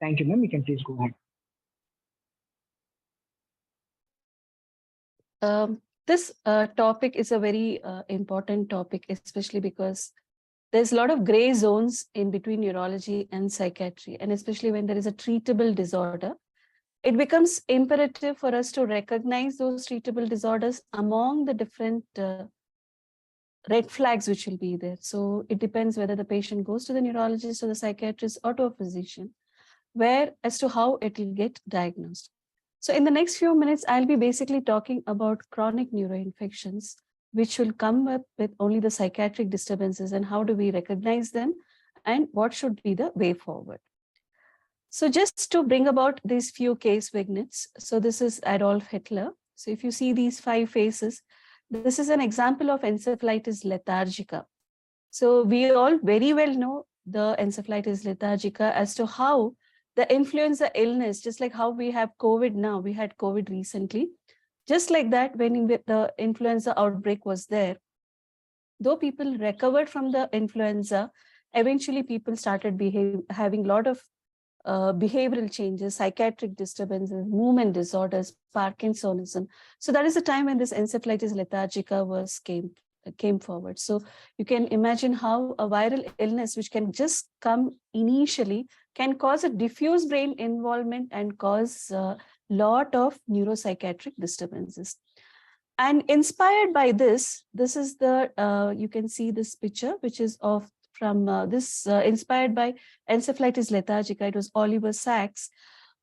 Thank you, ma'am. You can please go ahead. This topic is a very important topic, especially because there's a lot of gray zones in between neurology and psychiatry, and especially when there is a treatable disorder, it becomes imperative for us to recognize those treatable disorders among the different red flags which will be there. So it depends whether the patient goes to the neurologist or the psychiatrist or to a physician, where as to how it will get diagnosed. So in the next few minutes, I'll be basically talking about chronic neuroinfections, which will come up with only the psychiatric disturbances and how do we recognize them and what should be the way forward. So just to bring about these few case vignettes. So this is Adolf Hitler. So if you see these 5 faces, this is an example of encephalitis lethargica. So we all very well know the encephalitis lethargica as to how the influenza illness, just like how we have COVID now, we had COVID recently, just like that when the influenza outbreak was there, though people recovered from the influenza, eventually people started having a lot of behavioral changes, psychiatric disturbances, movement disorders, Parkinsonism. So that is the time when this encephalitis lethargica came forward. So you can imagine how a viral illness, which can just come initially, can cause a diffuse brain involvement and cause a lot of neuropsychiatric disturbances. And inspired by this is the, you can see this picture, which is of from inspired by encephalitis lethargica. It was Oliver Sacks,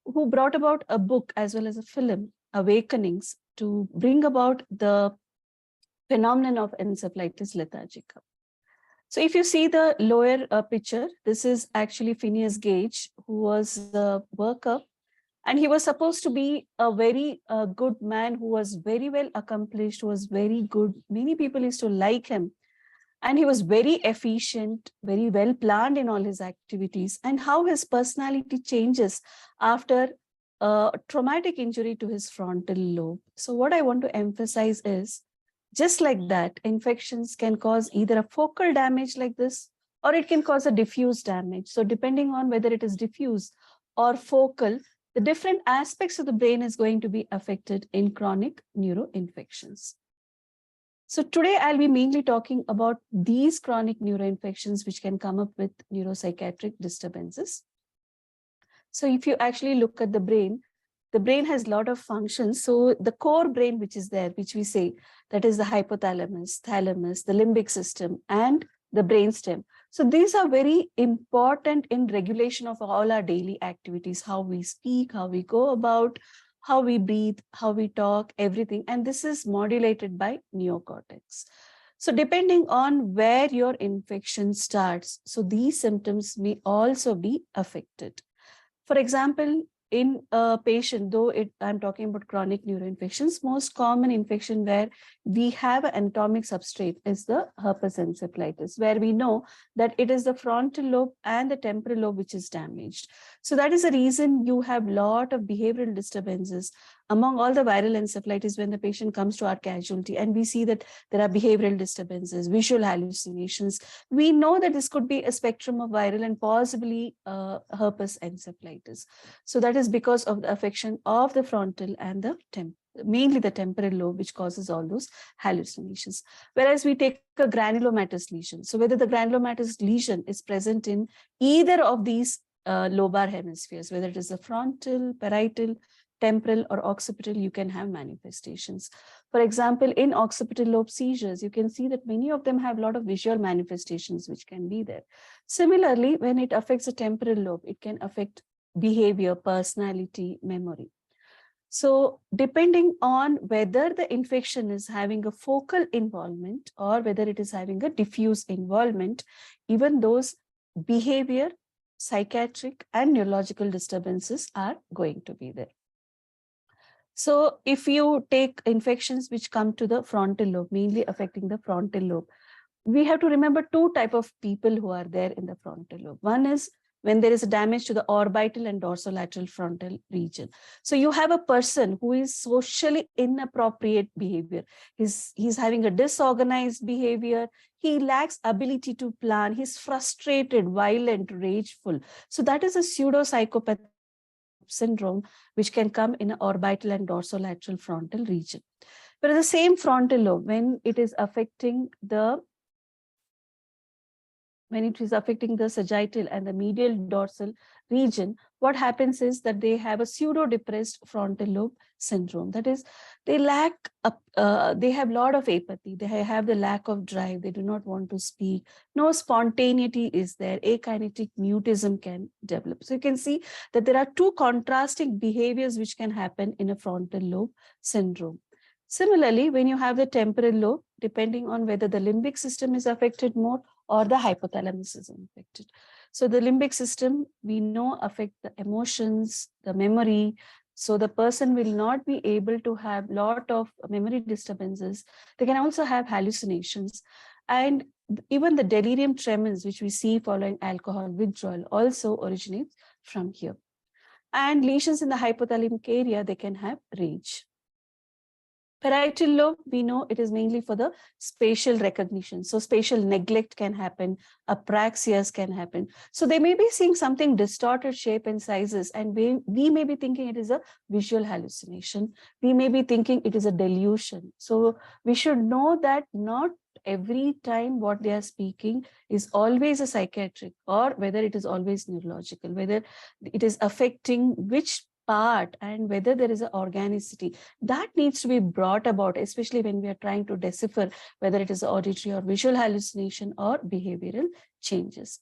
who brought about a book as well as a film, Awakenings, to bring about the phenomenon of encephalitis lethargica. So if you see the lower picture, this is actually Phineas Gage, who was the worker, and he was supposed to be a very good man who was very well accomplished, who was very good. Many people used to like him. And he was very efficient, very well planned in all his activities, and how his personality changes after a traumatic injury to his frontal lobe. So what I want to emphasize is, just like that, infections can cause either a focal damage like this, or it can cause a diffuse damage. So depending on whether it is diffuse or focal, the different aspects of the brain is going to be affected in chronic neuroinfections. So today I'll be mainly talking about these chronic neuroinfections which can come up with neuropsychiatric disturbances. So if you actually look at the brain has a lot of functions. So the core brain, which is there, which we say, that is the hypothalamus, thalamus, the limbic system, and the brainstem. So these are very important in regulation of all our daily activities, how we speak, how we go about, how we breathe, how we talk, everything. And this is modulated by neocortex. So depending on where your infection starts, so these symptoms may also be affected. For example, in a patient, though I'm talking about chronic neuroinfections, most common infection where we have an anatomic substrate is the herpes encephalitis, where we know that it is the frontal lobe and the temporal lobe which is damaged. So that is the reason you have a lot of behavioral disturbances among all the viral encephalitis when the patient comes to our casualty, and we see that there are behavioral disturbances, visual hallucinations. We know that this could be a spectrum of viral and possibly herpes encephalitis. So that is because of the affection of the frontal and the mainly the temporal lobe, which causes all those hallucinations. Whereas we take a granulomatous lesion. So whether the granulomatous lesion is present in either of these lobar hemispheres, whether it is the frontal, parietal, temporal, or occipital, you can have manifestations. For example, in occipital lobe seizures, you can see that many of them have a lot of visual manifestations which can be there. Similarly, when it affects the temporal lobe, it can affect behavior, personality, memory. So depending on whether the infection is having a focal involvement or whether it is having a diffuse involvement, even those behavior, psychiatric, and neurological disturbances are going to be there. So if you take infections which come to the frontal lobe, mainly affecting the frontal lobe, we have to remember 2 types of people who are there in the frontal lobe. One is when there is a damage to the orbital and dorsolateral frontal region. So you have a person who is socially inappropriate behavior. He's having a disorganized behavior. He lacks ability to plan. He's frustrated, violent, rageful. So that is a pseudo-psychopath syndrome, which can come in an orbital and dorsolateral frontal region. But the same frontal lobe, when it is affecting the sagittal and the medial dorsal region, what happens is that they have a pseudo-depressed frontal lobe syndrome. That is, they have a lot of apathy. They have the lack of drive. They do not want to speak. No spontaneity is there. Akinetic mutism can develop. So you can see that there are two contrasting behaviors which can happen in a frontal lobe syndrome. Similarly, when you have the temporal lobe, depending on whether the limbic system is affected more or the hypothalamus is affected. So the limbic system, we know, affect the emotions, the memory. So the person will not be able to have a lot of memory disturbances. They can also have hallucinations. And even the delirium tremens, which we see following alcohol withdrawal, also originates from here. And lesions in the hypothalamic area, they can have rage. Parietal lobe, we know it is mainly for the spatial recognition. So spatial neglect can happen, apraxias can happen. So they may be seeing something distorted shape and sizes, and we may be thinking it is a visual hallucination. We may be thinking it is a delusion. So we should know that not every time what they are speaking is always a psychiatric, or whether it is always neurological, whether it is affecting which part and whether there is an organicity. That needs to be brought about, especially when we are trying to decipher whether it is auditory or visual hallucination or behavioral changes.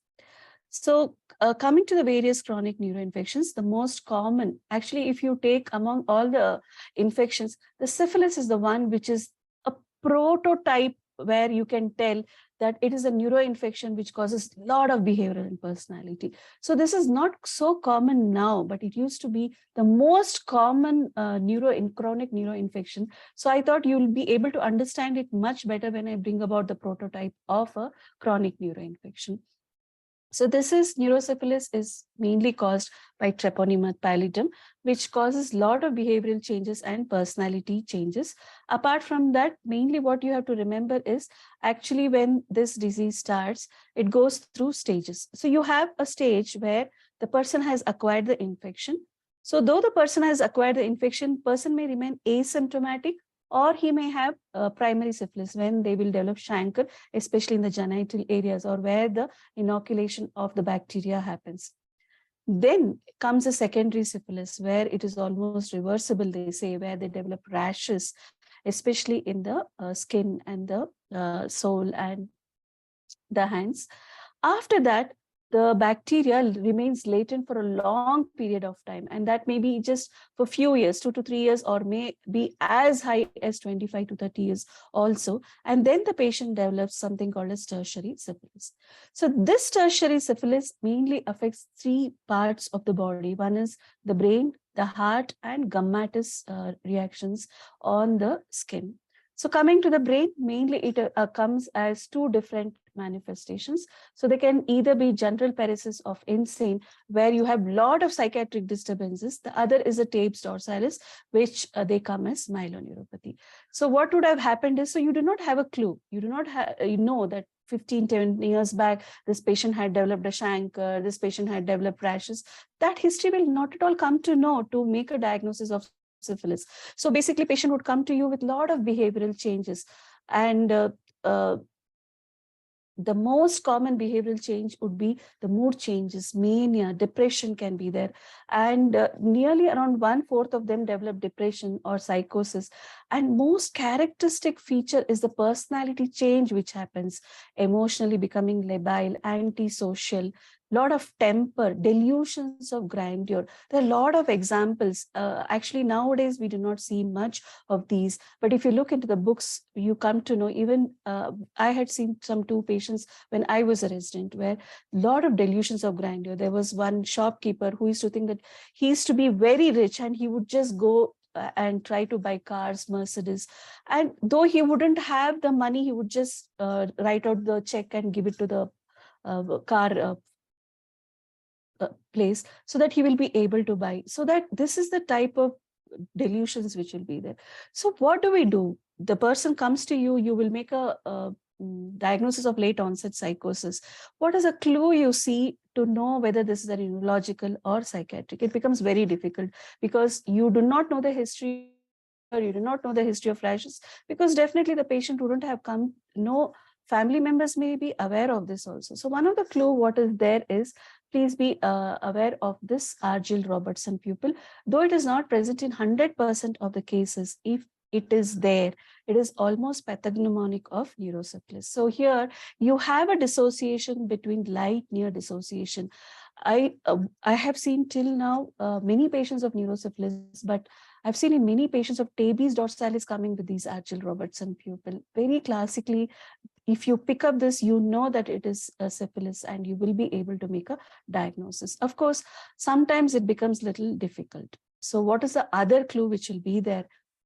So coming to the various chronic neuroinfections, the most common, actually, if you take among all the infections, the syphilis is the one which is a prototype where you can tell that it is a neuroinfection which causes a lot of behavioral and personality. So this is not so common now, but it used to be the most common chronic neuroinfection. So I thought you'll be able to understand it much better when I bring about the prototype of a chronic neuroinfection. So this is neurosyphilis is mainly caused by Treponema pallidum, which causes a lot of behavioral changes and personality changes. Apart from that, mainly what you have to remember is actually when this disease starts, it goes through stages. So you have a stage where the person has acquired the infection. So though the person has acquired the infection, person may remain asymptomatic, or he may have primary syphilis when they will develop chancre, especially in the genital areas or where the inoculation of the bacteria happens. Then comes a secondary syphilis where it is almost reversible, they say, where they develop rashes, especially in the skin and the sole and the hands. After that, the bacteria remains latent for a long period of time, and that may be just for a few years, 2 to 3 years, or may be as high as 25 to 30 years also. And then the patient develops something called as tertiary syphilis. So this tertiary syphilis mainly affects 3 parts of the body. One is the brain, the heart, and gummatous reactions on the skin. So coming to the brain, mainly it comes as 2 different manifestations. So they can either be general paresis of insane, where you have a lot of psychiatric disturbances. The other is a Tabes dorsalis, which they come as myeloneuropathy. So what would have happened is, so you do not have a clue. You do not know that 15, 10 years back, this patient had developed a chancre, this patient had developed rashes. That history will not at all come to know to make a diagnosis of syphilis. So basically, patient would come to you with a lot of behavioral changes, and the most common behavioral change would be the mood changes, mania, depression can be there. And nearly around 1/4 of them develop depression or psychosis. And most characteristic feature is the personality change, which happens, emotionally becoming labile, antisocial, lot of temper, delusions of grandeur. There are a lot of examples. Actually, nowadays, we do not see much of these. But if you look into the books, you come to know, even I had seen some 2 patients when I was a resident, where a lot of delusions of grandeur. There was one shopkeeper who used to think that he used to be very rich, and he would just go and try to buy cars, Mercedes. And though he wouldn't have the money, he would just write out the check and give it to the car place so that he will be able to buy. So that this is the type of delusions which will be there. So what do we do? The person comes to you, you will make a diagnosis of late onset psychosis. What is a clue you see to know whether this is a neurological or psychiatric? It becomes very difficult because you do not know the history, or you do not know the history of flashes, because definitely the patient wouldn't have come, no family members may be aware of this also. So one of the clue what is there is, please be aware of this Argyll-Robertson pupil. Though it is not present in 100% of the cases, if it is there, it is almost pathognomonic of neurosyphilis. So here you have a dissociation between light near dissociation. I have seen till now many patients of neurosyphilis, but I've seen in many patients of tabes dorsalis coming with these Argyll-Robertson pupil. Very classically, if you pick up this, you know that it is a syphilis and you will be able to make a diagnosis. Of course, sometimes it becomes a little difficult. So what is the other clue which will be there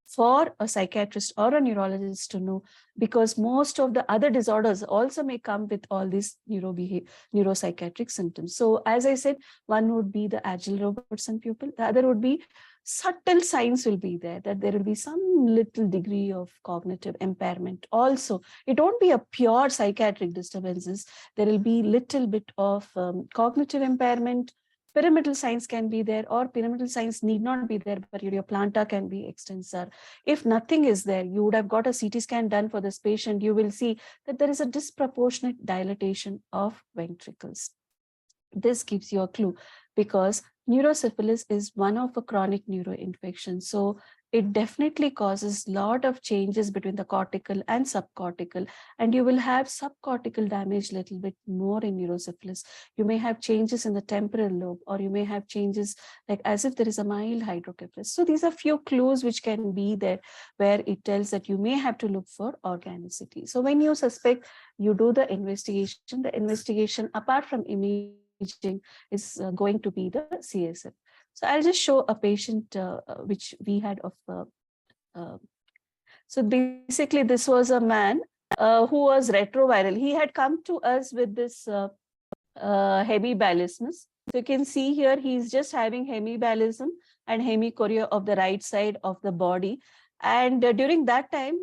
for a psychiatrist or a neurologist to know? Because most of the other disorders also may come with all these neuropsychiatric symptoms. So as I said, one would be the Argyll-Robertson pupil. The other would be subtle signs will be there, that there will be some little degree of cognitive impairment. Also, it won't be a pure psychiatric disturbances. There will be little bit of cognitive impairment. Pyramidal signs can be there, or pyramidal signs need not be there, but your planta can be extensor. If nothing is there, you would have got a CT scan done for this patient. You will see that there is a disproportionate dilatation of ventricles. This gives you a clue, because neurosyphilis is one of a chronic neuroinfection. So it definitely causes a lot of changes between the cortical and subcortical, and you will have subcortical damage a little bit more in neurosyphilis. You may have changes in the temporal lobe, or you may have changes like as if there is a mild hydrocephalus. So these are few clues which can be there, where it tells that you may have to look for organicity. So when you suspect, you do the investigation. The investigation, apart from imaging, is going to be the CSF. So I'll just show a patient which we had of. So basically, this was a man who was retroviral. He had come to us with this hemibalismus. So you can see here, he's just having hemibalism and hemichorea of the right side of the body. And during that time,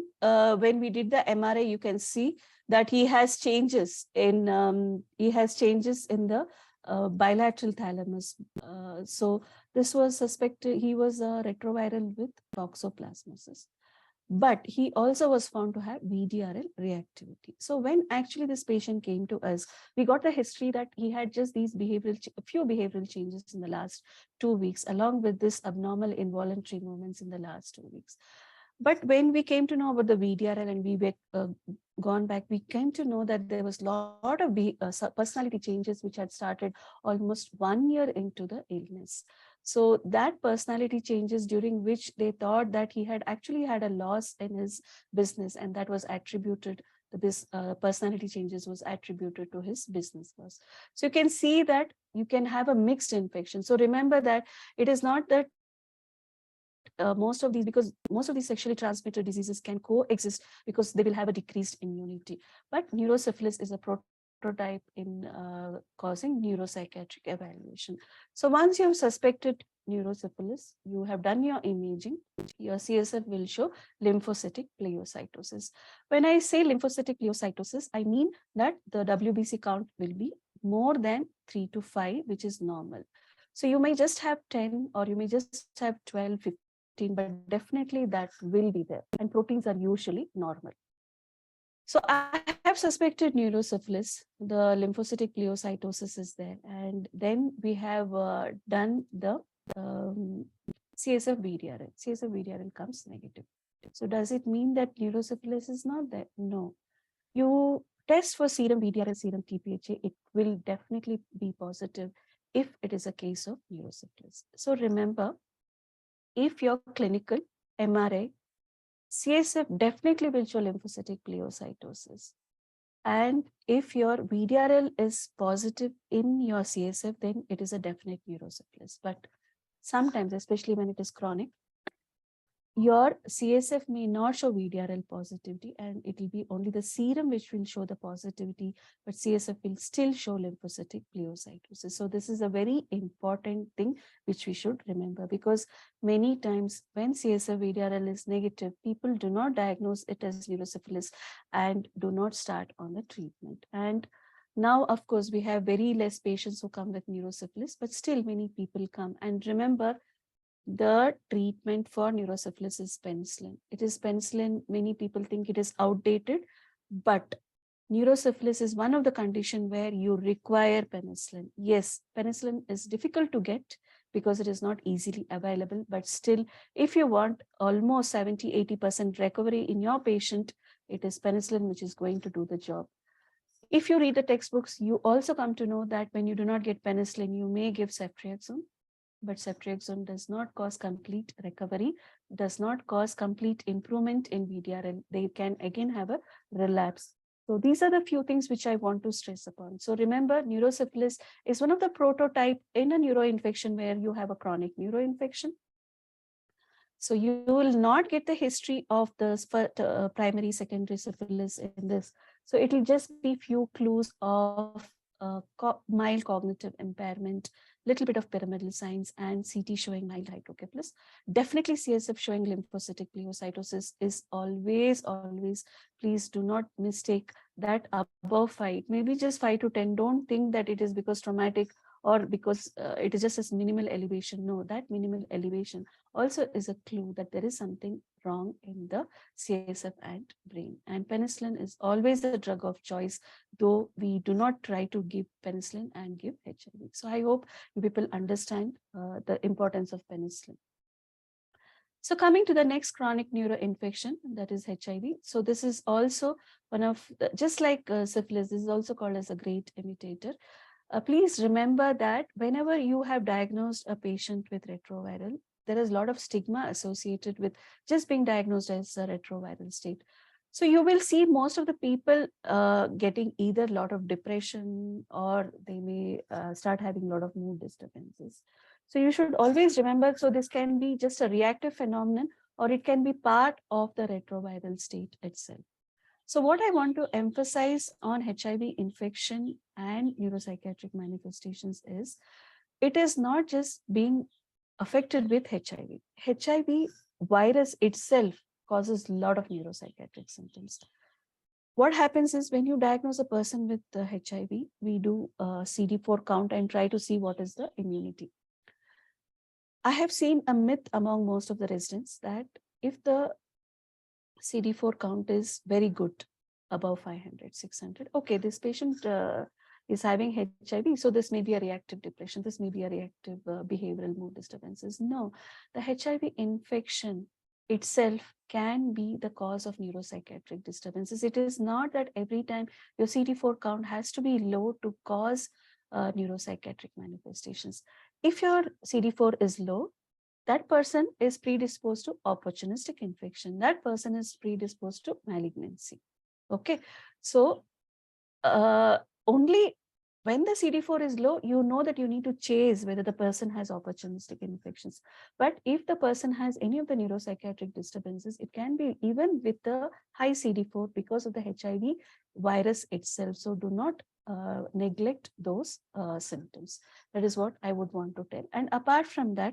when we did the MRI, you can see that he has changes in the bilateral thalamus. So this was suspected, he was retroviral with toxoplasmosis. But he also was found to have VDRL reactivity. So when actually this patient came to us, we got the history that he had just these few behavioral changes in the last 2 weeks, along with this abnormal involuntary movements in the last 2 weeks. But when we came to know about the VDRL and we were gone back, we came to know that there was a lot of personality changes which had started almost 1 year into the illness. So that personality changes, during which they thought that he had actually had a loss in his business, and that was attributed, this personality changes was attributed to his business loss. So you can see that you can have a mixed infection. So remember that it is not that most of these sexually transmitted diseases can coexist, because they will have a decreased immunity. But neurosyphilis is a prototype in causing neuropsychiatric evaluation. So once you have suspected neurosyphilis, you have done your imaging, your CSF will show lymphocytic pleocytosis. When I say lymphocytic pleocytosis, I mean that the WBC count will be more than 3 to 5, which is normal. So you may just have 10, or you may just have 12, 15, but definitely that will be there, and proteins are usually normal. So I have suspected neurosyphilis, the lymphocytic pleocytosis is there, and then we have done the CSF VDRL. CSF VDRL comes negative. So does it mean that neurosyphilis is not there? No. You test for serum VDRL, serum TPHA, it will definitely be positive if it is a case of neurosyphilis. So remember, if your clinical MRI, CSF definitely will show lymphocytic pleocytosis. And if your VDRL is positive in your CSF, then it is a definite neurosyphilis. But sometimes, especially when it is chronic, your CSF may not show VDRL positivity, and it will be only the serum which will show the positivity, but CSF will still show lymphocytic pleocytosis. So this is a very important thing which we should remember, because many times when CSF VDRL is negative, people do not diagnose it as neurosyphilis and do not start on the treatment. And now, of course, we have very less patients who come with neurosyphilis, but still many people come. And remember, the treatment for neurosyphilis is penicillin. It is penicillin. Many people think it is outdated, but neurosyphilis is one of the conditions where you require penicillin. Yes, penicillin is difficult to get because it is not easily available, but still, if you want almost 70–80% recovery in your patient, it is penicillin which is going to do the job. If you read the textbooks, you also come to know that when you do not get penicillin, you may give ceftriaxone. But ceftriaxone does not cause complete recovery, does not cause complete improvement in VDRL. They can again have a relapse. So these are the few things which I want to stress upon. So remember, neurosyphilis is one of the prototype in a neuroinfection where you have a chronic neuroinfection. So you will not get the history of the primary, secondary syphilis in this. So it will just be few clues of mild cognitive impairment, little bit of pyramidal signs, and CT showing mild hydrocephalus. Definitely CSF showing lymphocytic pleocytosis is always, please do not mistake that above 5, maybe just 5 to 10. Don't think that it is because traumatic or because it is just a minimal elevation. No, that minimal elevation also is a clue that there is something wrong in the CSF and brain. And penicillin is always the drug of choice, though we do not try to give penicillin and give HIV. So I hope you people understand the importance of penicillin. So coming to the next chronic neuroinfection, that is HIV. So this is also one of the, just like syphilis, this is also called as a great imitator. Please remember that whenever you have diagnosed a patient with retroviral, there is a lot of stigma associated with just being diagnosed as a retroviral state. So you will see most of the people getting either a lot of depression, or they may start having a lot of mood disturbances. So you should always remember, so this can be just a reactive phenomenon, or it can be part of the retroviral state itself. So what I want to emphasize on HIV infection and neuropsychiatric manifestations is, it is not just being affected with HIV. HIV virus itself causes a lot of neuropsychiatric symptoms. What happens is, when you diagnose a person with HIV, we do a CD4 count and try to see what is the immunity. I have seen a myth among most of the residents that if the CD4 count is very good, above 500, 600, okay, this patient is having HIV, so this may be a reactive depression, this may be a reactive behavioral mood disturbances. No, the HIV infection itself can be the cause of neuropsychiatric disturbances. It is not that every time your CD4 count has to be low to cause neuropsychiatric manifestations. If your CD4 is low, that person is predisposed to opportunistic infection. That person is predisposed to malignancy. Okay, so only when the CD4 is low, you know that you need to chase whether the person has opportunistic infections. But if the person has any of the neuropsychiatric disturbances, it can be even with the high CD4 because of the HIV virus itself. So do not neglect those symptoms. That is what I would want to tell. And apart from that,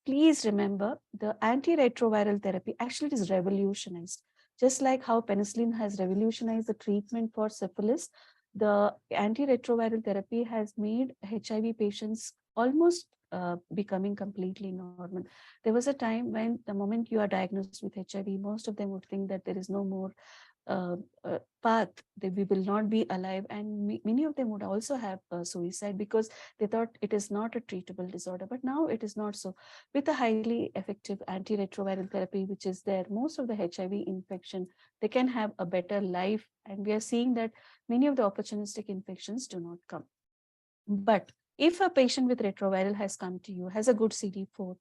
please remember, the antiretroviral therapy actually is revolutionized. Just like how penicillin has revolutionized the treatment for syphilis, the antiretroviral therapy has made HIV patients almost becoming completely normal. There was a time when the moment you are diagnosed with HIV, most of them would think that there is no more path, that we will not be alive, and many of them would also have suicide because they thought it is not a treatable disorder. But now it is not so. With a highly effective antiretroviral therapy which is there, most of the HIV infection, they can have a better life, and we are seeing that many of the opportunistic infections do not come. But if a patient with retroviral has come to you, has a good CD4,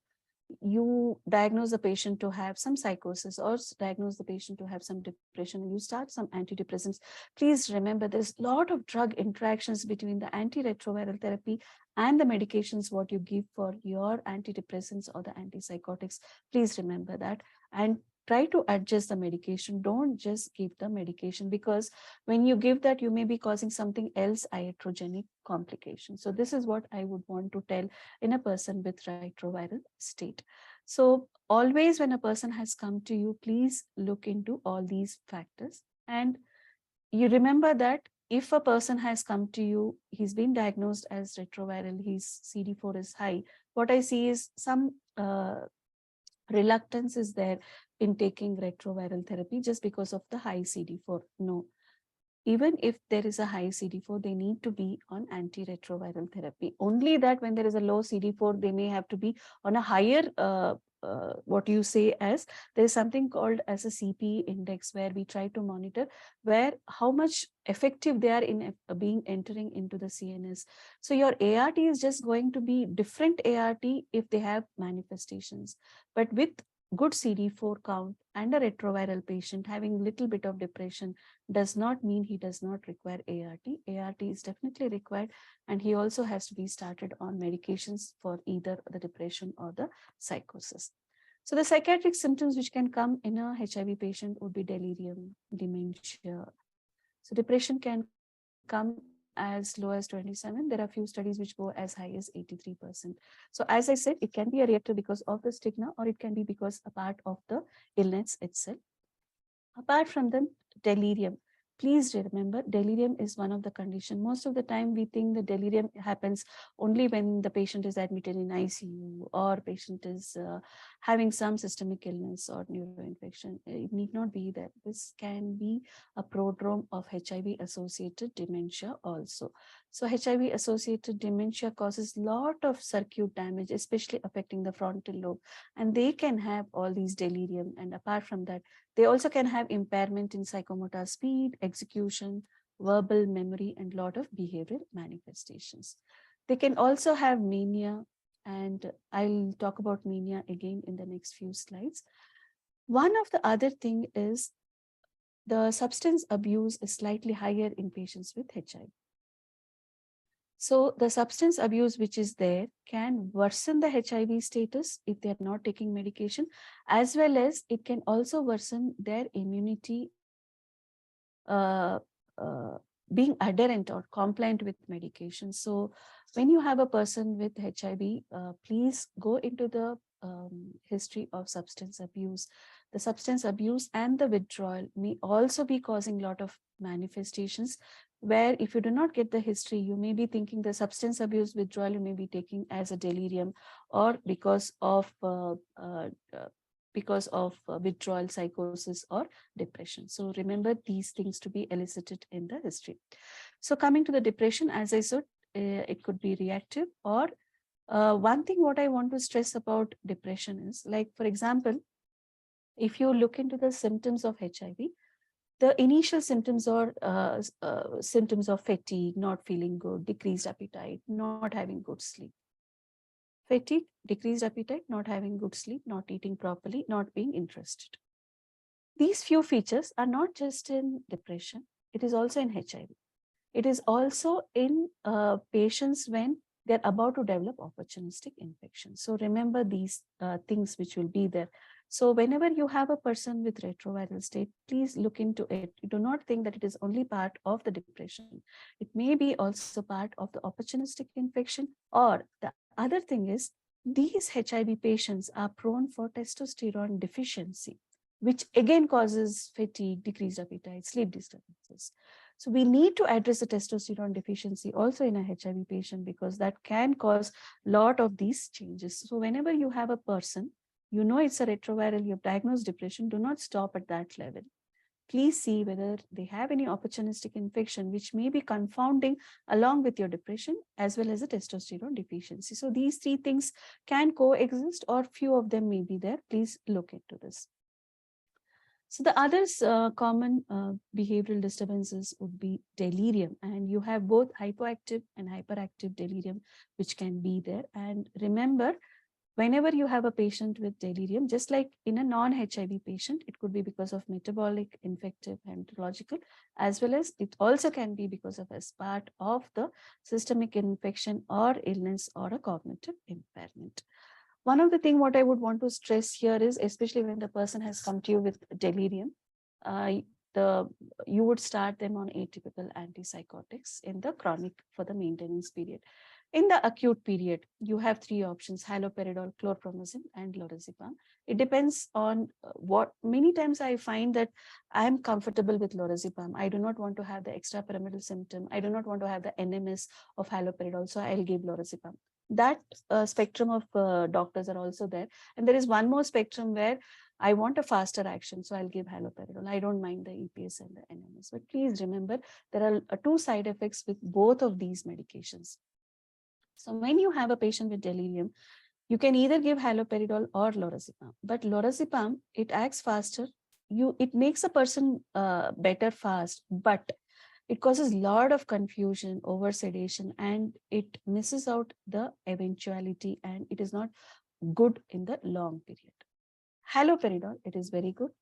you diagnose the patient to have some psychosis or diagnose the patient to have some depression, and you start some antidepressants, please remember there's a lot of drug interactions between the antiretroviral therapy and the medications what you give for your antidepressants or the antipsychotics. Please remember that. and try to adjust the medication. Don't just give the medication, because when you give that, you may be causing something else, iatrogenic complication. So this is what I would want to tell in a person with retroviral state. So always when a person has come to you, please look into all these factors. And you remember that if a person has come to you, he's been diagnosed as retroviral, his CD4 is high, what I see is some reluctance is there in taking retroviral therapy just because of the high CD4. No, even if there is a high CD4, they need to be on antiretroviral therapy. Only that when there is a low CD4, they may have to be on a higher, what you say as, there is something called as a CP index, where we try to monitor where how much effective they are in being entering into the CNS. So your ART is just going to be different ART if they have manifestations. But with good CD4 count and a retroviral patient having little bit of depression does not mean he does not require ART. ART is definitely required, and he also has to be started on medications for either the depression or the psychosis. So the psychiatric symptoms which can come in a HIV patient would be delirium, dementia. So depression can come as low as 27. There are few studies which go as high as 83%. So as I said, it can be a reactive because of the stigma, or it can be because a part of the illness itself. Apart from the delirium, please remember, delirium is one of the conditions. Most of the time we think the delirium happens only when the patient is admitted in ICU, or patient is having some systemic illness or neuroinfection. It need not be that. This can be a prodrome of HIV associated dementia also. So HIV associated dementia causes lot of circuit damage, especially affecting the frontal lobe, and they can have all these delirium. And apart from that, they also can have impairment in psychomotor speed, execution, verbal memory, and lot of behavioral manifestations. They can also have mania, and I'll talk about mania again in the next few slides. One of the other thing is the substance abuse is slightly higher in patients with HIV. So the substance abuse which is there can worsen the HIV status if they are not taking medication, as well as it can also worsen their immunity uh, uh, being adherent or compliant with medication. So when you have a person with HIV, please go into the history of substance abuse. The substance abuse and the withdrawal may also be causing a lot of manifestations, where if you do not get the history, you may be thinking the substance abuse withdrawal you may be taking as a delirium, or because of withdrawal psychosis or depression. So remember these things to be elicited in the history. So coming to the depression, as I said, it could be reactive, or one thing what I want to stress about depression is, like, for example, if you look into the symptoms of HIV, the initial symptoms are symptoms of fatigue, not feeling good, decreased appetite, not having good sleep. Fatigue, decreased appetite, not having good sleep, not eating properly, not being interested. These few features are not just in depression, it is also in HIV. It is also in patients when they're about to develop opportunistic infection. So remember these things which will be there. So whenever you have a person with retroviral state, please look into it. You do not think that it is only part of the depression. It may be also part of the opportunistic infection. Or the other thing is, these HIV patients are prone for testosterone deficiency, which again causes fatigue, decreased appetite, sleep disturbances. So we need to address the testosterone deficiency also in a HIV patient, because that can cause a lot of these changes. So whenever you have a person, you know it's a retroviral, you've diagnosed depression, do not stop at that level. Please see whether they have any opportunistic infection, which may be confounding along with your depression as well as a testosterone deficiency. So these three things can coexist, or few of them may be there. Please look into this. So the others common behavioral disturbances would be delirium, and you have both hypoactive and hyperactive delirium, which can be there. And remember, whenever you have a patient with delirium, just like in a non-HIV patient, it could be because of metabolic, infective, hematological, as well as it also can be because of as part of the systemic infection or illness or a cognitive impairment. One of the things what I would want to stress here is, especially when the person has come to you with delirium, you would start them on atypical antipsychotics in the chronic for the maintenance period. In the acute period, you have three options: haloperidol, chlorpromazine, and lorazepam. It depends on what. Many times I find that I am comfortable with lorazepam. I do not want to have the extrapyramidal symptom. I do not want to have the NMS of haloperidol, so I'll give lorazepam. That spectrum of doctors are also there. And there is one more spectrum where I want a faster action, so I'll give haloperidol. I don't mind the EPS and the NMS. But please remember, there are two side effects with both of these medications. So when you have a patient with delirium, you can either give haloperidol or lorazepam. But lorazepam, it acts faster. It makes a person better fast, but it causes a lot of confusion over sedation, and it misses out the eventuality, and it is not good in the long period. Haloperidol, it is very good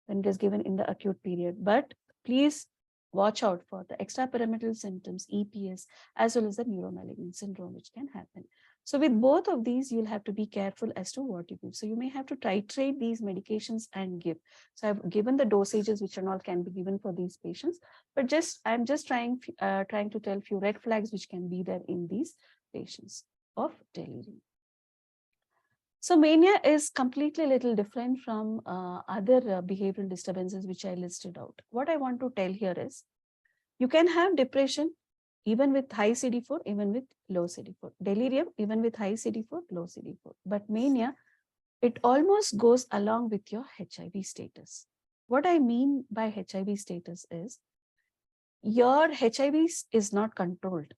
when it is given in the acute period, but please watch out for the extrapyramidal symptoms, EPS, as well as the neuromalignant syndrome, which can happen. So with both of these, you'll have to be careful as to what you give. So you may have to titrate these medications and give. So I've given the dosages which and all can be given for these patients, but I'm just trying to tell few red flags which can be there in these patients of delirium. So mania is completely a little different from other behavioral disturbances which I listed out. What I want to tell here is, you can have depression even with high CD4, even with low CD4. Delirium, even with high CD4, low CD4. But mania, it almost goes along with your HIV status. What I mean by HIV status is, your HIV is not controlled.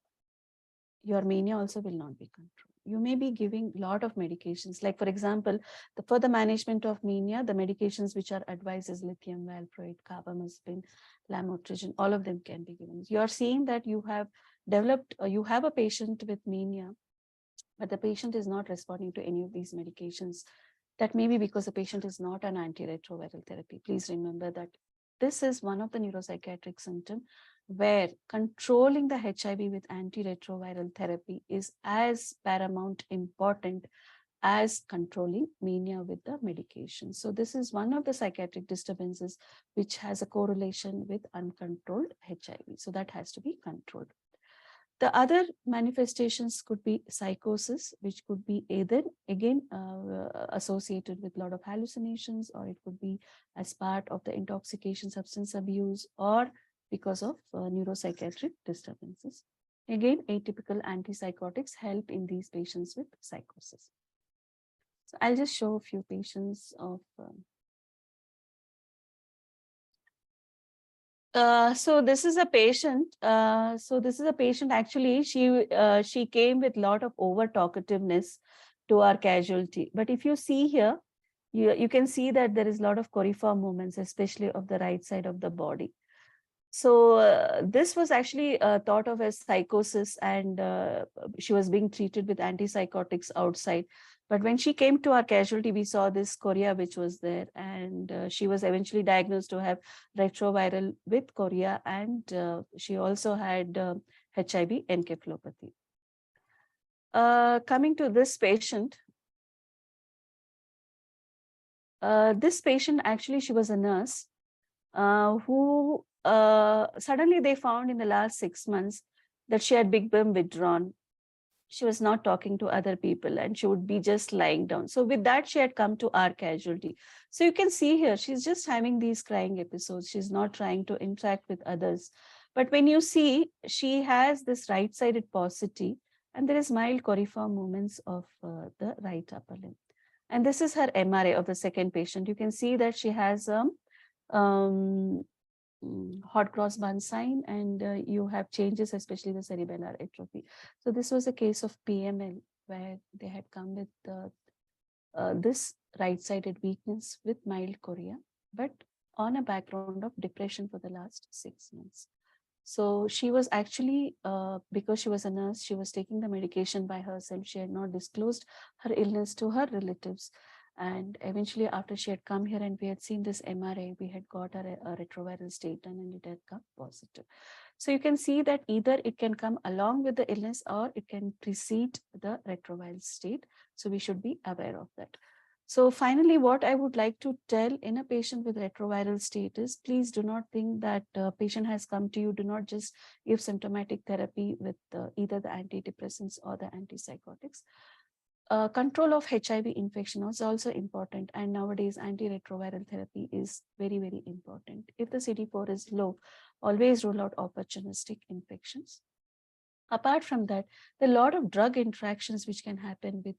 Your mania also will not be controlled. You may be giving a lot of medications. Like, for example, for the management of mania, the medications which are advised is lithium valproate, carbamazepine, lamotrigine, all of them can be given. You're seeing that you have developed, you have a patient with mania, but the patient is not responding to any of these medications. That may be because the patient is not on antiretroviral therapy. Please remember that this is one of the neuropsychiatric symptoms where controlling the HIV with antiretroviral therapy is as paramount important as controlling mania with the medication. So this is one of the psychiatric disturbances which has a correlation with uncontrolled HIV. So that has to be controlled. The other manifestations could be psychosis, which could be either, again, associated with a lot of hallucinations, or it could be as part of the intoxication, substance abuse, or because of neuropsychiatric disturbances. Again, atypical antipsychotics help in these patients with psychosis. So I'll just show a few patients of... So this is a patient. Actually, she came with a lot of over talkativeness to our casualty. But if you see here, you can see that there is a lot of coriform movements, especially of the right side of the body. So this was actually thought of as psychosis, and she was being treated with antipsychotics outside. But when she came to our casualty, we saw this chorea which was there, and she was eventually diagnosed to have retroviral with chorea, and she also had HIV encephalopathy. Coming to this patient, actually, she was a nurse who suddenly they found in the last 6 months that she had become withdrawn. She was not talking to other people, and she would be just lying down. So with that, she had come to our casualty. So you can see here, she's just having these crying episodes. She's not trying to interact with others. But when you see, she has this right-sided paucity, and there is mild coriform movements of the right upper limb. And this is her MRI of the second patient. You can see that she has hot cross bun sign, and you have changes, especially the cerebellar atrophy. So this was a case of PML where they had come with this right-sided weakness with mild chorea, but on a background of depression for the last 6 months. So she was actually, because she was a nurse, she was taking the medication by herself. She had not disclosed her illness to her relatives. And eventually, after she had come here and we had seen this MRI, we had got a retroviral state and it had come positive. So you can see that either it can come along with the illness or it can precede the retroviral state. So we should be aware of that. So finally, what I would like to tell in a patient with retroviral state is, please do not think that patient has come to you. Do not just give symptomatic therapy with either the antidepressants or the antipsychotics. Control of HIV infection is also important, and nowadays antiretroviral therapy is very, very important. If the CD4 is low, always rule out opportunistic infections. Apart from that, there are a lot of drug interactions which can happen with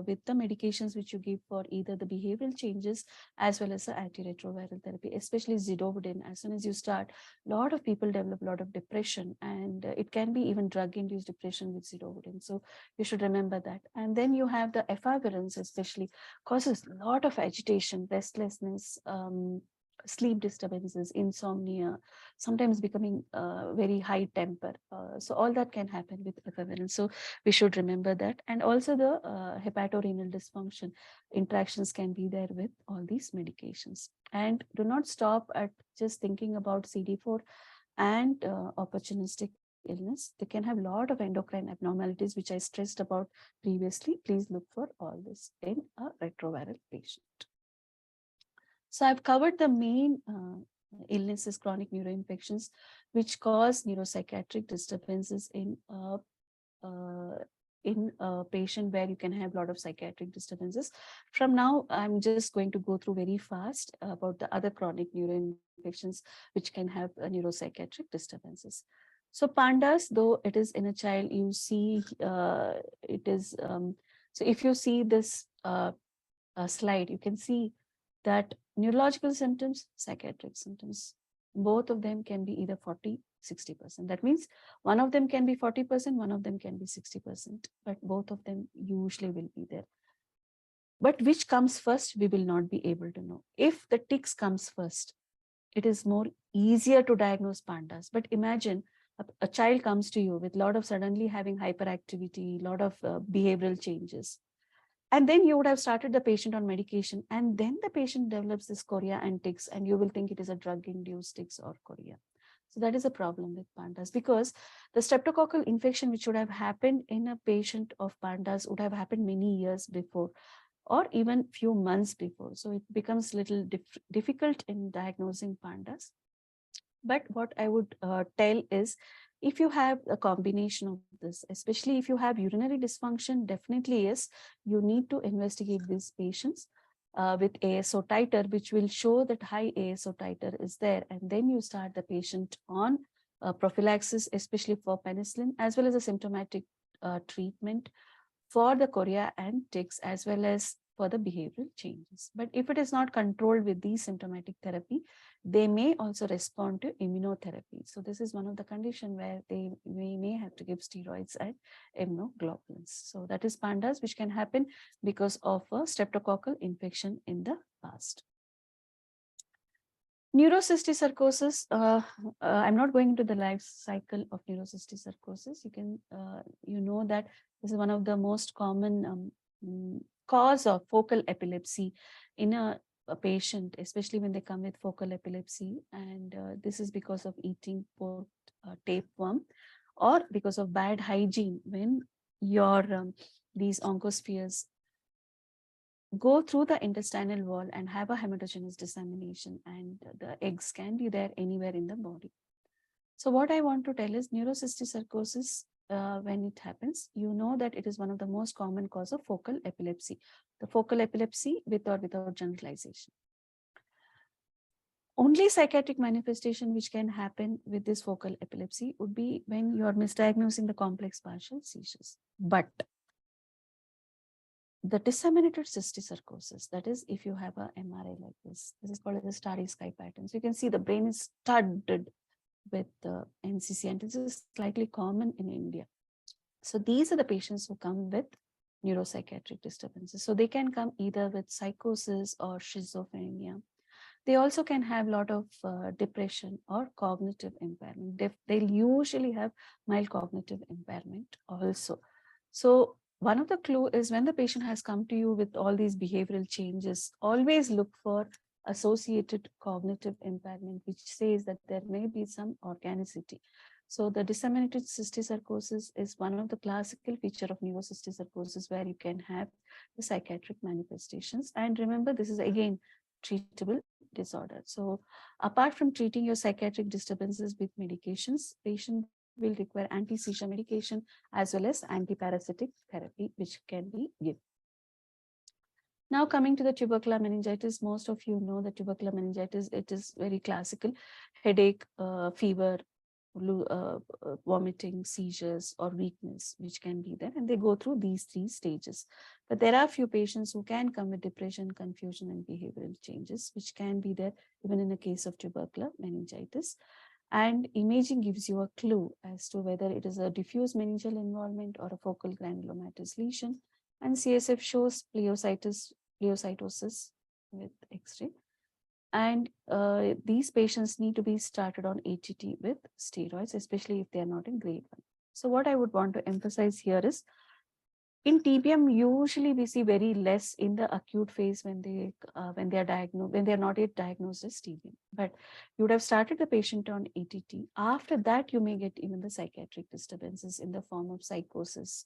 with the medications which you give for either the behavioral changes as well as the antiretroviral therapy, especially zidovudine. As soon as you start, a lot of people develop a lot of depression, and it can be even drug-induced depression with zidovudine. So you should remember that. And then you have the efavirenz, especially causes a lot of agitation, restlessness, sleep disturbances, insomnia, sometimes becoming very high temper. So all that can happen with efavirenz. So we should remember that. And also the hepatorenal dysfunction interactions can be there with all these medications. And do not stop at just thinking about CD4 and opportunistic illness. They can have a lot of endocrine abnormalities, which I stressed about previously. Please look for all this in a retroviral patient. So I've covered the main illnesses, chronic neuroinfections, which cause neuropsychiatric disturbances in a patient where you can have a lot of psychiatric disturbances. From now, I'm just going to go through very fast about the other chronic neuroinfections which can have neuropsychiatric disturbances. So pandas, though it is in a child, you see it is, so if you see this slide, you can see that neurological symptoms, psychiatric symptoms, both of them can be either 40, 60%. That means one of them can be 40%, one of them can be 60%, but both of them usually will be there. But which comes first, we will not be able to know. If the tics comes first, it is more easier to diagnose pandas. But imagine a child comes to you with a lot of suddenly having hyperactivity, a lot of behavioral changes. And then you would have started the patient on medication, and then the patient develops this chorea and tics, and you will think it is a drug-induced tics or chorea. So that is a problem with pandas, because the streptococcal infection which would have happened in a patient of pandas would have happened many years before, or even few months before. So it becomes a little difficult in diagnosing pandas. But what I would tell is, if you have a combination of this, especially if you have urinary dysfunction, definitely yes, you need to investigate these patients with ASO titer, which will show that high ASO titer is there. And then you start the patient on prophylaxis, especially for penicillin, as well as a symptomatic treatment for the chorea and tics, as well as for the behavioral changes. But if it is not controlled with these symptomatic therapy, they may also respond to immunotherapy. So this is one of the conditions where we may have to give steroids and immunoglobulins. So that is pandas, which can happen because of a streptococcal infection in the past. Neurocysticercosis, I'm not going into the life cycle of neurocysticercosis. You can, you know that this is one of the most common cause of focal epilepsy in a patient, especially when they come with focal epilepsy. And this is because of eating pork tapeworm, or because of bad hygiene when your these oncospheres go through the intestinal wall and have a hematogenous dissemination, and the eggs can be there anywhere in the body. So what I want to tell is neurocysticercosis, when it happens, you know that it is one of the most common cause of focal epilepsy, the focal epilepsy with or without generalization. Only psychiatric manifestation which can happen with this focal epilepsy would be when you are misdiagnosing the complex partial seizures. But the disseminated cysticercosis, that is, if you have a MRI like this is called as the starry sky pattern. So you can see the brain is studded with NCC, and this is slightly common in India. So these are the patients who come with neuropsychiatric disturbances. So they can come either with psychosis or schizophrenia. They also can have a lot of depression or cognitive impairment. They'll usually have mild cognitive impairment also. So one of the clues is, when the patient has come to you with all these behavioral changes, always look for associated cognitive impairment, which says that there may be some organicity. So the disseminated cysticercosis is one of the classical feature of neurocysticercosis, where you can have the psychiatric manifestations. And remember, this is again treatable disorder. So apart from treating your psychiatric disturbances with medications, patient will require anti-seizure medication as well as antiparasitic therapy, which can be given. Now coming to the tubercular meningitis, most of you know that tubercular meningitis, it is very classical: headache, fever, vomiting, seizures, or weakness, which can be there, and they go through these 3 stages. But there are few patients who can come with depression, confusion, and behavioral changes, which can be there even in the case of tubercular meningitis. And imaging gives you a clue as to whether it is a diffuse meningeal involvement or a focal granulomatous lesion. And CSF shows pleocytosis with X-ray. And these patients need to be started on ATT with steroids, especially if they are not in grade 1. So what I would want to emphasize here is, in TBM, usually we see very less in the acute phase when they are diagnosed, when they are not yet diagnosed as TBM. But you would have started the patient on ATT. After that, you may get even the psychiatric disturbances in the form of psychosis,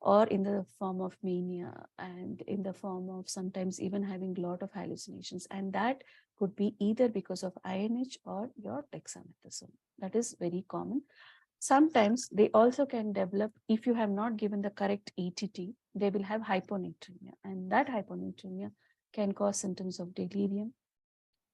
or in the form of mania, and in the form of sometimes even having a lot of hallucinations. And that could be either because of INH or your dexamethasone. That is very common. Sometimes they also can develop, if you have not given the correct ATT, they will have hyponatremia, and that hyponatremia can cause symptoms of delirium,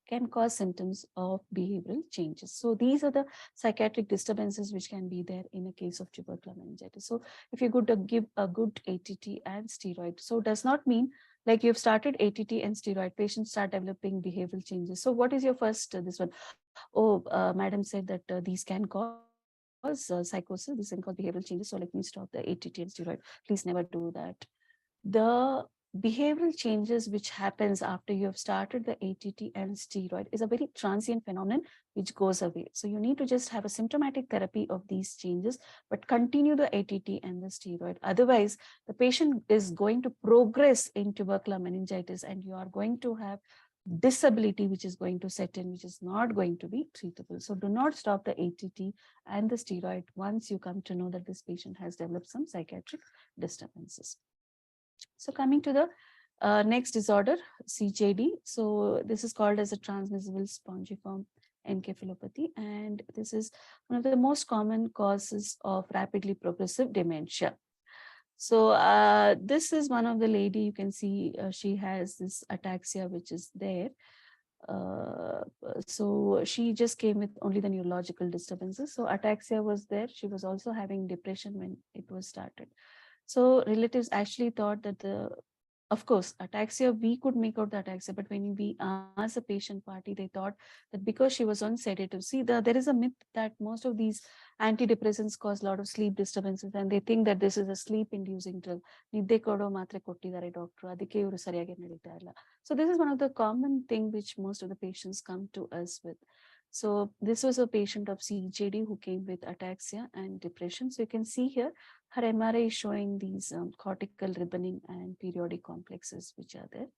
can cause symptoms of behavioral changes. So these are the psychiatric disturbances which can be there in a case of tubercular meningitis. So if you could give a good ATT and steroid, so does not mean like you've started ATT and steroid, patients start developing behavioral changes. So what is your first, this one? Oh, madam said that these can cause psychosis, this can cause behavioral changes. So let me stop the ATT and steroid. Please never do that. The behavioral changes which happens after you have started the ATT and steroid is a very transient phenomenon which goes away. So you need to just have a symptomatic therapy of these changes, but continue the ATT and the steroid. Otherwise, the patient is going to progress in tubercular meningitis, and you are going to have disability which is going to set in, which is not going to be treatable. So do not stop the ATT and the steroid once you come to know that this patient has developed some psychiatric disturbances. So coming to the next disorder, CJD. So this is called as a transmissible spongiform encephalopathy, and this is one of the most common causes of rapidly progressive dementia. So this is one of the lady, you can see she has this ataxia which is there. So she just came with only the neurological disturbances. So ataxia was there. She was also having depression when it was started. So relatives actually thought that of course, ataxia, we could make out the ataxia, but when we asked the patient party, they thought that because she was on sedative. See, there is a myth that most of these antidepressants cause a lot of sleep disturbances, and they think that this is a sleep-inducing drug. ನಿದ್ದೆ ಕೊಡೋ ಮಾತ್ರೆ ಕೊಟ್ಟಿದ್ದಾರೆ doctor, ಅದಕ್ಕೆ ಇವರು ಸರಿಯಾಗಿ ನಡೀತಾ ಇಲ್ಲ. So this is one of the common thing which most of the patients come to us with. So this was a patient of CJD who came with ataxia and depression. So you can see here, her MRI is showing these cortical ribboning and periodic complexes which are there.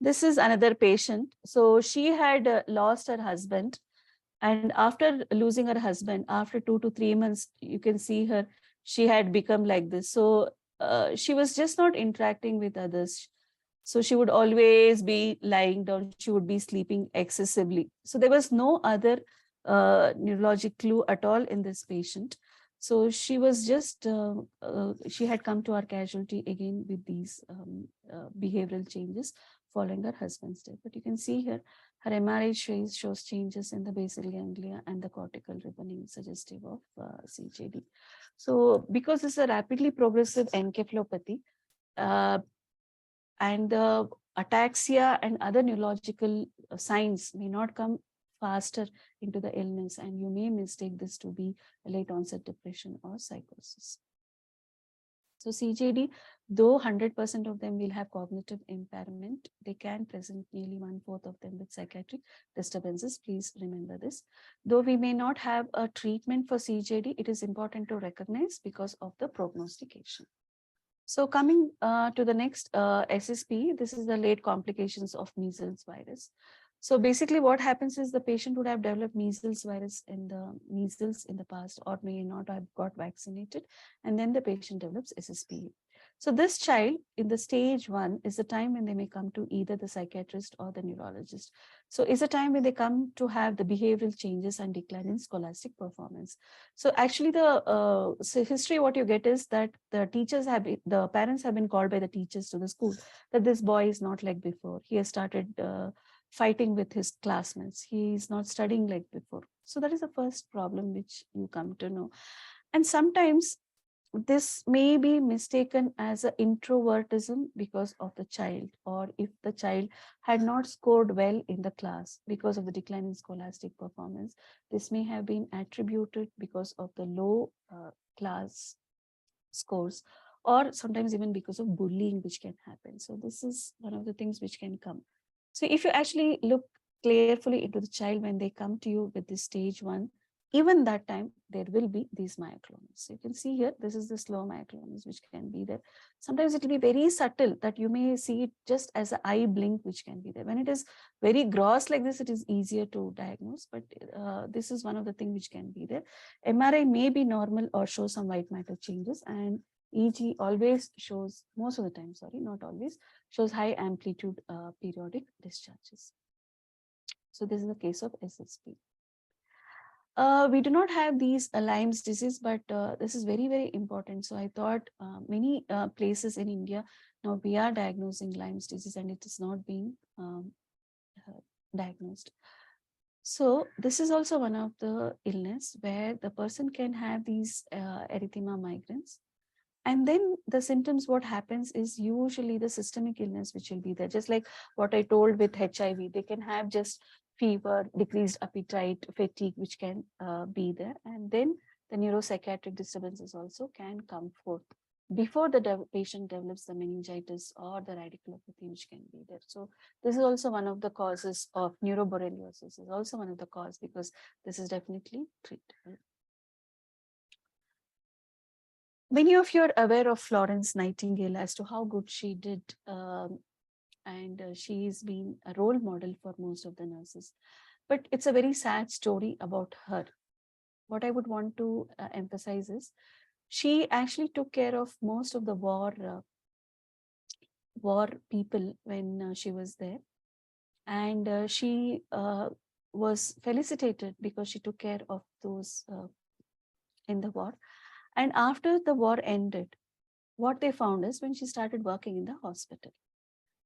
This is another patient. So she had lost her husband, and after losing her husband, after 2 to 3 months, you can see her, she had become like this. So she was just not interacting with others. So she would always be lying down. She would be sleeping excessively. So there was no other neurologic clue at all in this patient. So she was just, she had come to our casualty again with these behavioral changes following her husband's death. But you can see here, her MRI shows changes in the basal ganglia and the cortical ribboning suggestive of CJD. So because this is a rapidly progressive encephalopathy, and the ataxia and other neurological signs may not come faster into the illness, and you may mistake this to be a late onset depression or psychosis. So CJD, though 100% of them will have cognitive impairment, they can present nearly 1/4 of them with psychiatric disturbances. Please remember this. Though we may not have a treatment for CJD, it is important to recognize because of the prognostication. So coming to the next SSP, this is the late complications of measles virus. So basically what happens is the patient would have developed measles in the past, or may not have got vaccinated, and then the patient develops SSP. So this child in the stage 1 is the time when they may come to either the psychiatrist or the neurologist. So it's a time when they come to have the behavioral changes and decline in scholastic performance. So actually so history, what you get is that the parents have been called by the teachers to the school that this boy is not like before. He has started fighting with his classmates. He is not studying like before. So that is the first problem which you come to know. And sometimes this may be mistaken as an introvertism because of the child, or if the child had not scored well in the class because of the decline in scholastic performance, this may have been attributed because of the low class scores, or sometimes even because of bullying which can happen. So this is one of the things which can come. So if you actually look carefully into the child when they come to you with this stage 1, even that time there will be these myoclonus. So you can see here, this is the slow myoclonus which can be there. Sometimes it will be very subtle that you may see it just as an eye blink which can be there. When it is very gross like this, it is easier to diagnose, but this is one of the things which can be there. MRI may be normal or show some white matter changes, and EG always shows, most of the time, sorry, not always, shows high amplitude periodic discharges. So this is the case of SSP. We do not have these Lyme's disease, but this is very, very important. So I thought many places in India, now we are diagnosing Lyme's disease and it is not being diagnosed. So this is also one of the illness where the person can have these erythema migrans. And then the symptoms, what happens is usually the systemic illness which will be there. Just like what I told with HIV, they can have just fever, decreased appetite, fatigue, which can be there. And then the neuropsychiatric disturbances also can come forth before the patient develops the meningitis or the radiculopathy, which can be there. So this is also one of the causes of neuroborreliosis, is also one of the causes, because this is definitely treatable. Many of you are aware of Florence Nightingale as to how good she did, and she's been a role model for most of the nurses. But it's a very sad story about her. What I would want to emphasize is she actually took care of most of the war people when she was there, and she was felicitated because she took care of those in the war. And after the war ended, what they found is when she started working in the hospital,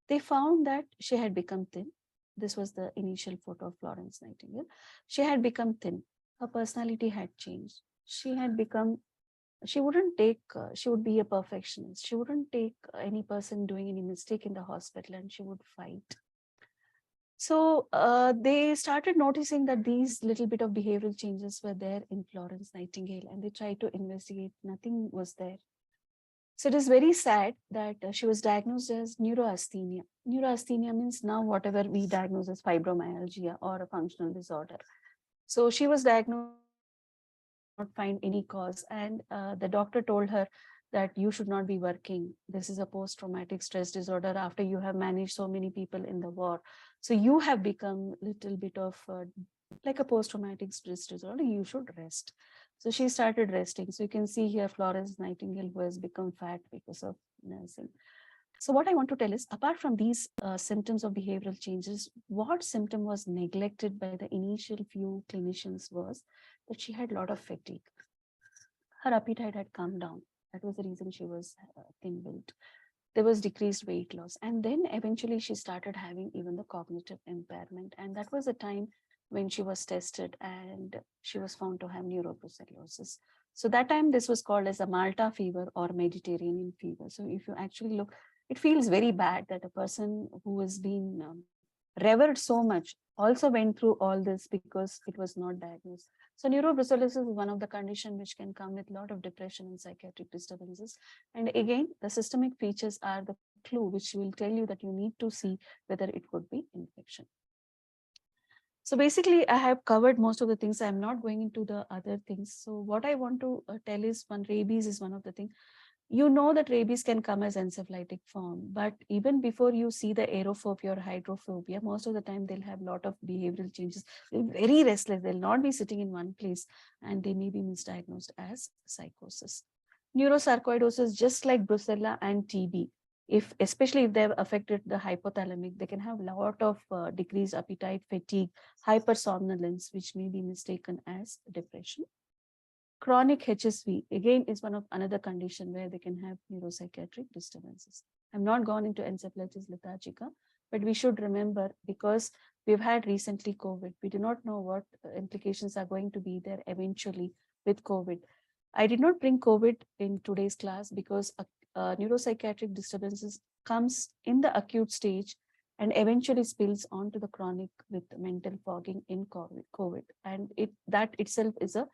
they found that she had become thin. This was the initial photo of Florence Nightingale. She had become thin. Her personality had changed. She had become, she wouldn't take, she would be a perfectionist. She wouldn't take any person doing any mistake in the hospital, and she would fight. So they started noticing that these little bit of behavioral changes were there in Florence Nightingale, and they tried to investigate. Nothing was there. So it is very sad that she was diagnosed as neuroasthenia. Neuroasthenia means now whatever we diagnose as fibromyalgia or a functional disorder. So she was diagnosed, not find any cause, and the doctor told her that you should not be working. This is a post-traumatic stress disorder after you have managed so many people in the war. So you have become a little bit of like a post-traumatic stress disorder. You should rest. So she started resting. So you can see here Florence Nightingale, who has become fat because of nursing. So what I want to tell is, apart from these symptoms of behavioral changes, what symptom was neglected by the initial few clinicians was that she had a lot of fatigue. Her appetite had come down. That was the reason she was thin-built. There was decreased weight loss. And then eventually she started having even the cognitive impairment. And that was the time when she was tested and she was found to have neuroprocellosis. So that time this was called as a Malta fever or Mediterranean fever. So if you actually look, it feels very bad that a person who has been revered so much also went through all this because it was not diagnosed. So neuroprocellosis is one of the conditions which can come with a lot of depression and psychiatric disturbances. And again, the systemic features are the clue which will tell you that you need to see whether it could be infection. So basically, I have covered most of the things. I'm not going into the other things. So what I want to tell is, one, rabies is one of the things. You know that rabies can come as encephalitic form, but even before you see the aerophobia or hydrophobia, most of the time they'll have a lot of behavioral changes. They'll be very restless. They'll not be sitting in one place, and they may be misdiagnosed as psychosis. Neurosarcoidosis, just like brucella and TB, especially if they've affected the hypothalamic, they can have a lot of decreased appetite, fatigue, hypersomnolence, which may be mistaken as depression. Chronic HSV, again, is one of another condition where they can have neuropsychiatric disturbances. I'm not gone into encephalitis lethargica, but we should remember, because we've had recently COVID, we do not know what implications are going to be there eventually with COVID. I did not bring COVID in today's class because neuropsychiatric disturbances comes in the acute stage and eventually spills onto the chronic with mental fogging in COVID. And that itself is a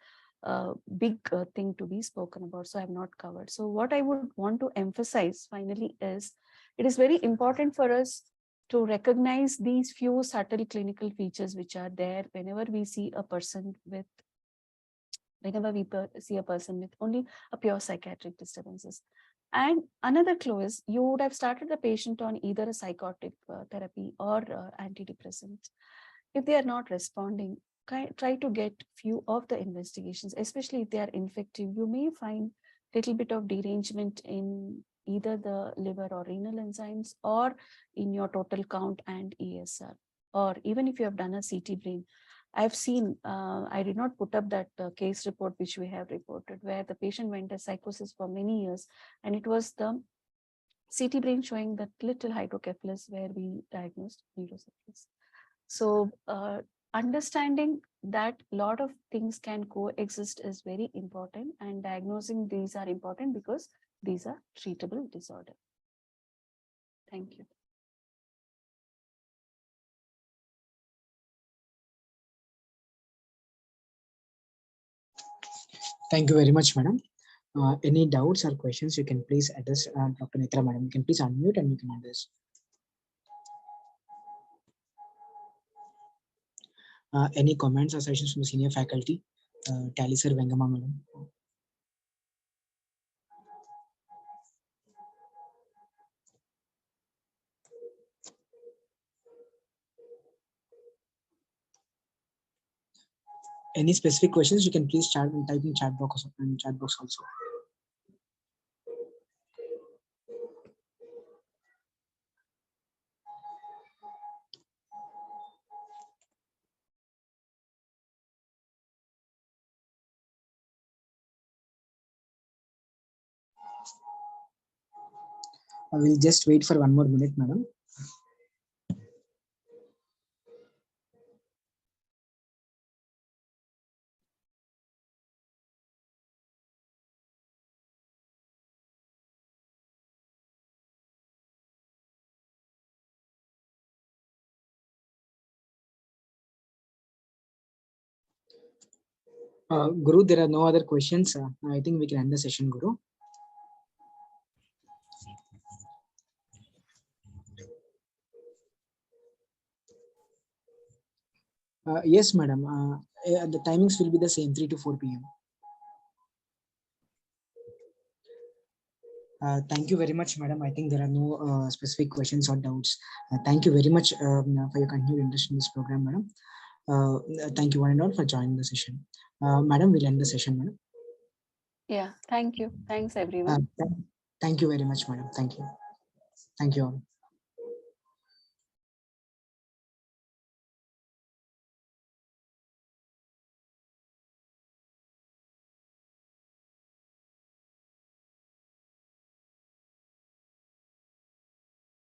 big thing to be spoken about, so I've not covered. So what I would want to emphasize finally is, it is very important for us to recognize these few subtle clinical features which are there whenever we see a person with only a pure psychiatric disturbances. And another clue is, you would have started the patient on either a psychotic therapy or antidepressants. If they are not responding, try to get few of the investigations, especially if they are infective. You may find a little bit of derangement in either the liver or renal enzymes, or in your total count and ESR, or even if you have done a CT brain. I've seen, I did not put up that case report which we have reported, where the patient went as psychosis for many years, and it was the CT brain showing that little hydrocephalus where we diagnosed neurosyphilis. So understanding that a lot of things can coexist is very important, and diagnosing these are important because these are treatable disorder. Thank you. Thank you very much, madam. Any doubts or questions, you can please address Dr. Netra, madam. You can please unmute and you can address. Any comments or suggestions from the senior faculty? Tally sir, Vengama madam. Any specific questions, you can please chat and type in chat box also. I will just wait for 1 more minute, madam. Guru, there are no other questions. I think we can end the session, Guru. Yes, madam. The timings will be the same, 3 to 4 p.m. Thank you very much, madam. I think there are no specific questions or doubts. Thank you very much for your continued interest in this program, madam. Thank you one and all for joining the session. Madam, we'll end the session, madam. Yeah, thank you. Thanks, everyone. Thank you very much, madam. Thank you. Thank you all.